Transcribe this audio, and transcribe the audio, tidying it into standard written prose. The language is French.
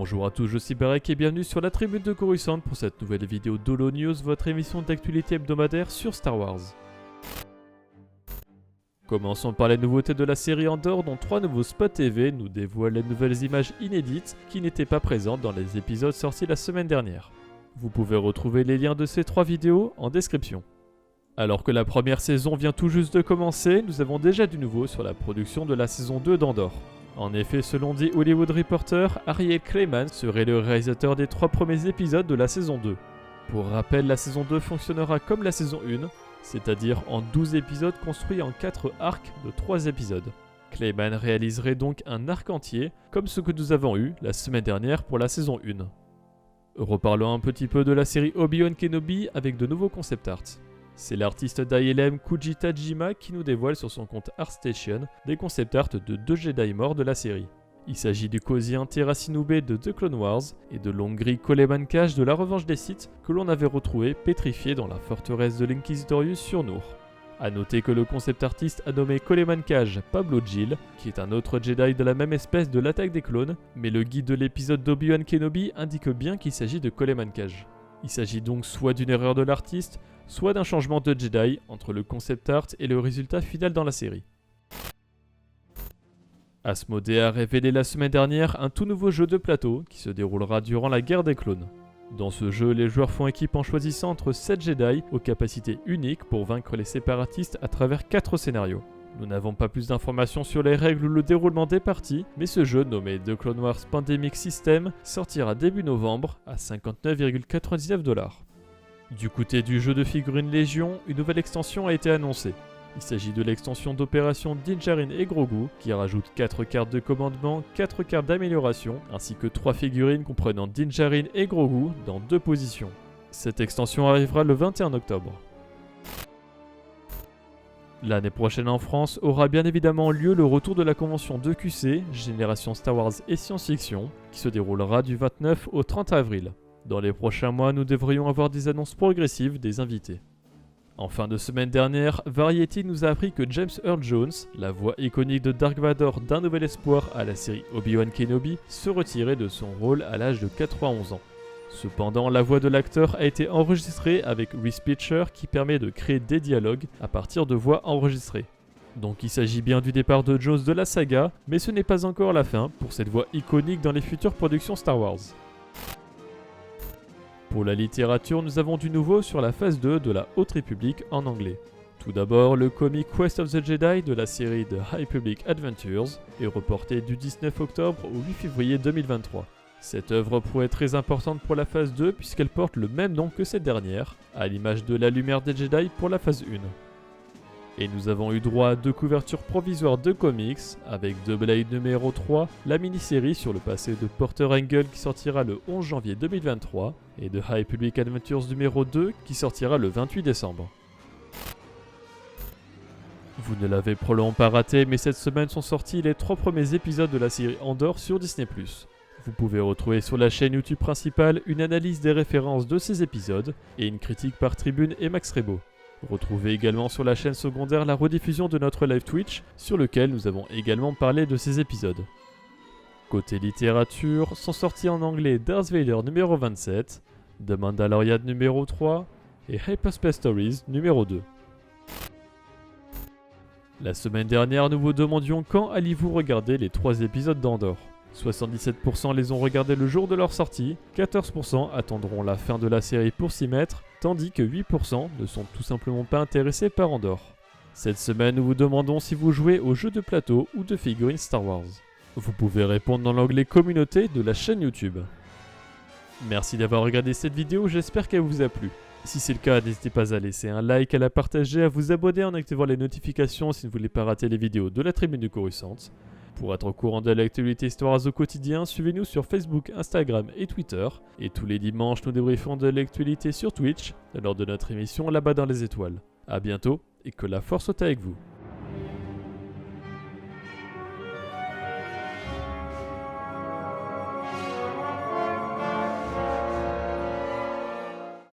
Bonjour à tous, je suis Barek et bienvenue sur la tribune de Coruscant pour cette nouvelle vidéo d'Holo News, votre émission d'actualité hebdomadaire sur Star Wars. Commençons par les nouveautés de la série Andor, dont 3 nouveaux spots TV nous dévoilent les nouvelles images inédites qui n'étaient pas présentes dans les épisodes sortis la semaine dernière. Vous pouvez retrouver les liens de ces 3 vidéos en description. Alors que la première saison vient tout juste de commencer, nous avons déjà du nouveau sur la production de la saison 2 d'Andor. En effet, selon The Hollywood Reporter, Ariel Clayman serait le réalisateur des 3 premiers épisodes de la saison 2. Pour rappel, la saison 2 fonctionnera comme la saison 1, c'est-à-dire en 12 épisodes construits en 4 arcs de 3 épisodes. Clayman réaliserait donc un arc entier, comme ce que nous avons eu la semaine dernière pour la saison 1. Reparlons un petit peu de la série Obi-Wan Kenobi avec de nouveaux concept arts. C'est l'artiste d'ILM Kuji Tajima qui nous dévoile sur son compte ArtStation des concept art de 2 Jedi morts de la série. Il s'agit du Kozien Terracinube de The Clone Wars et de l'Hongri Coleman Cash de la Revanche des Sith que l'on avait retrouvé pétrifié dans la forteresse de l'Inquisitorius sur Noor. A noter que le concept artiste a nommé Coleman Cash Pablo Gil, qui est un autre Jedi de la même espèce de l'attaque des clones, mais le guide de l'épisode d'Obi-Wan Kenobi indique bien qu'il s'agit de Coleman Cash. Il s'agit donc soit d'une erreur de l'artiste, soit d'un changement de Jedi entre le concept art et le résultat final dans la série. Asmodee a révélé la semaine dernière un tout nouveau jeu de plateau qui se déroulera durant la guerre des clones. Dans ce jeu, les joueurs font équipe en choisissant entre 7 Jedi aux capacités uniques pour vaincre les séparatistes à travers 4 scénarios. Nous n'avons pas plus d'informations sur les règles ou le déroulement des parties, mais ce jeu nommé The Clone Wars Pandemic System sortira début novembre à 59,99$. Du côté du jeu de figurines Légion, une nouvelle extension a été annoncée. Il s'agit de l'extension d'opération Din Djarin et Grogu qui rajoute 4 cartes de commandement, 4 cartes d'amélioration, ainsi que 3 figurines comprenant Din Djarin et Grogu dans 2 positions. Cette extension arrivera le 21 octobre. L'année prochaine en France aura bien évidemment lieu le retour de la convention 2QC, Génération Star Wars et Science-Fiction, qui se déroulera du 29 au 30 avril. Dans les prochains mois, nous devrions avoir des annonces progressives des invités. En fin de semaine dernière, Variety nous a appris que James Earl Jones, la voix iconique de Dark Vador d'Un Nouvel Espoir à la série Obi-Wan Kenobi, se retirait de son rôle à l'âge de 91 ans. Cependant, la voix de l'acteur a été enregistrée avec Respitcher qui permet de créer des dialogues à partir de voix enregistrées. Donc il s'agit bien du départ de Jones de la saga, mais ce n'est pas encore la fin pour cette voix iconique dans les futures productions Star Wars. Pour la littérature, nous avons du nouveau sur la phase 2 de la Haute République en anglais. Tout d'abord, le comic Quest of the Jedi de la série The High Republic Adventures est reporté du 19 octobre au 8 février 2023. Cette œuvre pourrait être très importante pour la phase 2 puisqu'elle porte le même nom que cette dernière, à l'image de la lumière des Jedi pour la phase 1. Et nous avons eu droit à 2 couvertures provisoires de comics, avec The Blade numéro 3, la mini-série sur le passé de Porter Engle qui sortira le 11 janvier 2023, et The High Republic Adventures numéro 2 qui sortira le 28 décembre. Vous ne l'avez probablement pas raté, mais cette semaine sont sortis les 3 premiers épisodes de la série Andor sur Disney+. Vous pouvez retrouver sur la chaîne YouTube principale une analyse des références de ces épisodes, et une critique par Tribune et Max Rebo. Retrouvez également sur la chaîne secondaire la rediffusion de notre live Twitch, sur lequel nous avons également parlé de ces épisodes. Côté littérature, sont sortis en anglais Darth Vader numéro 27, The Mandalorian numéro 3 et Hyperspace Stories numéro 2. La semaine dernière, nous vous demandions quand alliez-vous regarder les 3 épisodes d'Andor. 77% les ont regardés le jour de leur sortie, 14% attendront la fin de la série pour s'y mettre, tandis que 8% ne sont tout simplement pas intéressés par Andor. Cette semaine, nous vous demandons si vous jouez aux jeux de plateau ou de figurines Star Wars. Vous pouvez répondre dans l'onglet communauté de la chaîne YouTube. Merci d'avoir regardé cette vidéo, j'espère qu'elle vous a plu. Si c'est le cas, n'hésitez pas à laisser un like, à la partager, à vous abonner en activant les notifications si vous ne voulez pas rater les vidéos de la tribune de Coruscant. Pour être au courant de l'actualité Star Wars au quotidien, suivez-nous sur Facebook, Instagram et Twitter. Et tous les dimanches, nous débriefons de l'actualité sur Twitch, lors de notre émission Là-bas dans les étoiles. A bientôt, et que la force soit avec vous.